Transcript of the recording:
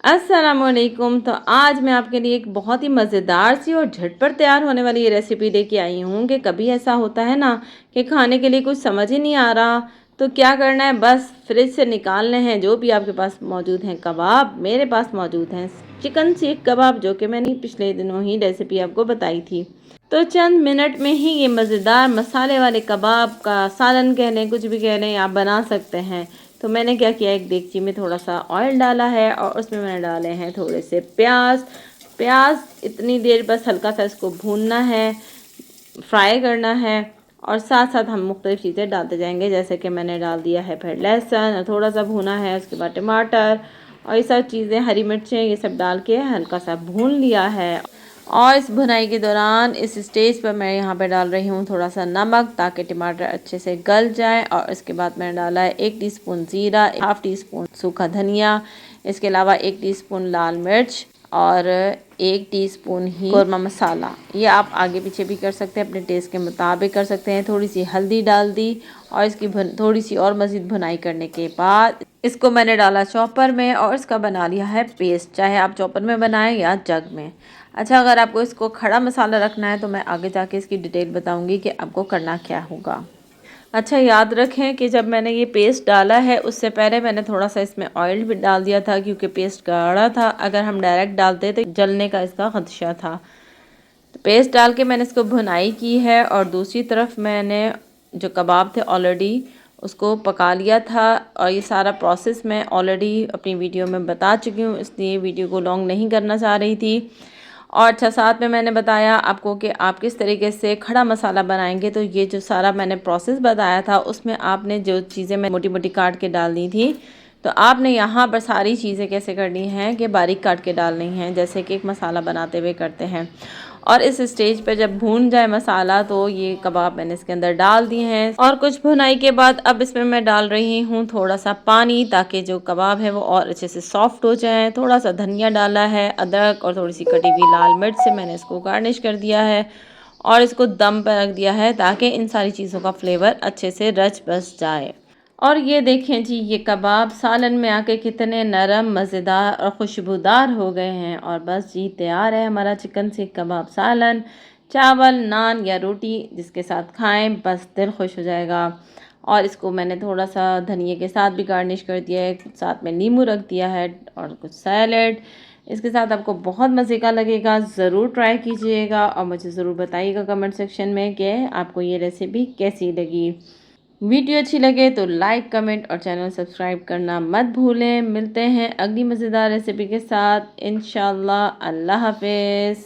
अस्सलामुअलैकुम। तो आज मैं आपके लिए एक बहुत ही मज़ेदार सी और झटपट तैयार होने वाली ये रेसिपी लेके आई हूँ कि कभी ऐसा होता है ना कि खाने के लिए कुछ समझ ही नहीं आ रहा, तो क्या करना है, बस फ्रिज से निकालने हैं जो भी आपके पास मौजूद हैं कबाब। मेरे पास मौजूद हैं चिकन सीख कबाब, जो कि मैंने पिछले दिनों ही रेसिपी आपको बताई थी। तो चंद मिनट में ही ये मज़ेदार मसाले वाले कबाब का सालन कह लें, कुछ भी कह लें, आप बना सकते हैं। तो मैंने क्या किया, एक देगची में थोड़ा सा ऑयल डाला है और उसमें मैंने डाले हैं थोड़े से प्याज। प्याज इतनी देर बस हल्का सा इसको भूनना है, फ्राई करना है, और साथ साथ हम मुख्तलिफ़ चीज़ें डालते जाएंगे। जैसे कि मैंने डाल दिया है फिर लहसुन, और थोड़ा सा भुना है, उसके बाद टमाटर और ये सब चीज़ें, हरी मिर्चें, ये सब डाल के हल्का सा भून लिया है। और इस भुनाई के दौरान इस स्टेज पर मैं यहाँ पे डाल रही हूँ थोड़ा सा नमक, ताकि टमाटर अच्छे से गल जाए। और इसके बाद मैंने डाला है 1 टीस्पून ज़ीरा, हाफ़ टी स्पून सूखा धनिया, इसके अलावा 1 टीस्पून लाल मिर्च और 1 टीस्पून ही कौरमा मसाला। ये आप आगे पीछे भी कर सकते हैं, अपने टेस्ट के मुताबिक कर सकते हैं। थोड़ी सी हल्दी डाल दी और इसकी थोड़ी सी और मज़ीद भुनाई करने के बाद इसको मैंने डाला चॉपर में और इसका बना लिया है पेस्ट। चाहे आप चॉपर में बनाएं या जग में। अच्छा, अगर आपको इसको खड़ा मसाला रखना है तो मैं आगे जाके इसकी डिटेल बताऊंगी कि आपको करना क्या होगा। अच्छा, याद रखें कि जब मैंने ये पेस्ट डाला है उससे पहले मैंने थोड़ा सा इसमें ऑयल भी डाल दिया था, क्योंकि पेस्ट गाढ़ा था। अगर हम डायरेक्ट डालते तो जलने का इसका खदशा था। तो पेस्ट डाल के मैंने इसको भुनाई की है, और दूसरी तरफ मैंने जो कबाब थे ऑलरेडी उसको पका लिया था। और ये सारा प्रोसेस मैं ऑलरेडी अपनी वीडियो में बता चुकी हूँ, इसलिए वीडियो को लॉन्ग नहीं करना चाह रही थी। और अच्छा, साथ में मैंने बताया आपको कि आप किस तरीके से खड़ा मसाला बनाएंगे। तो ये जो सारा मैंने प्रोसेस बताया था उसमें आपने जो चीज़ें मैं मोटी मोटी काट के डाल दी थी, तो आपने यहाँ पर सारी चीज़ें कैसे करनी हैं कि बारीक काट के डालनी हैं, जैसे कि एक मसाला बनाते हुए करते हैं। और इस स्टेज पे जब भून जाए मसाला तो ये कबाब मैंने इसके अंदर डाल दिए हैं। और कुछ भुनाई के बाद अब इसमें मैं डाल रही हूँ थोड़ा सा पानी, ताकि जो कबाब है वो और अच्छे से सॉफ्ट हो जाए। थोड़ा सा धनिया डाला है, अदरक और थोड़ी सी कटी हुई लाल मिर्च से मैंने इसको गार्निश कर दिया है। और इसको दम पर रख दिया है ताकि इन सारी चीज़ों का फ्लेवर अच्छे से रच बस जाए। और ये देखें जी, ये कबाब सालन में आके कितने नरम, मज़ेदार और खुशबूदार हो गए हैं। और बस जी, तैयार है हमारा चिकन सीख कबाब सालन। चावल, नान या रोटी जिसके साथ खाएं, बस दिल खुश हो जाएगा। और इसको मैंने थोड़ा सा धनिए के साथ भी गार्निश कर दिया है, साथ में नींबू रख दिया है और कुछ सैलड। इसके साथ आपको बहुत मज़े का लगेगा, ज़रूर ट्राई कीजिएगा और मुझे ज़रूर बताइएगा कमेंट सेक्शन में कि आपको ये रेसिपी कैसी लगी। वीडियो अच्छी लगे तो लाइक, कमेंट और चैनल सब्सक्राइब करना मत भूलें। मिलते हैं अगली मज़ेदार रेसिपी के साथ इंशाल्लाह। अल्लाह हाफ़िज़।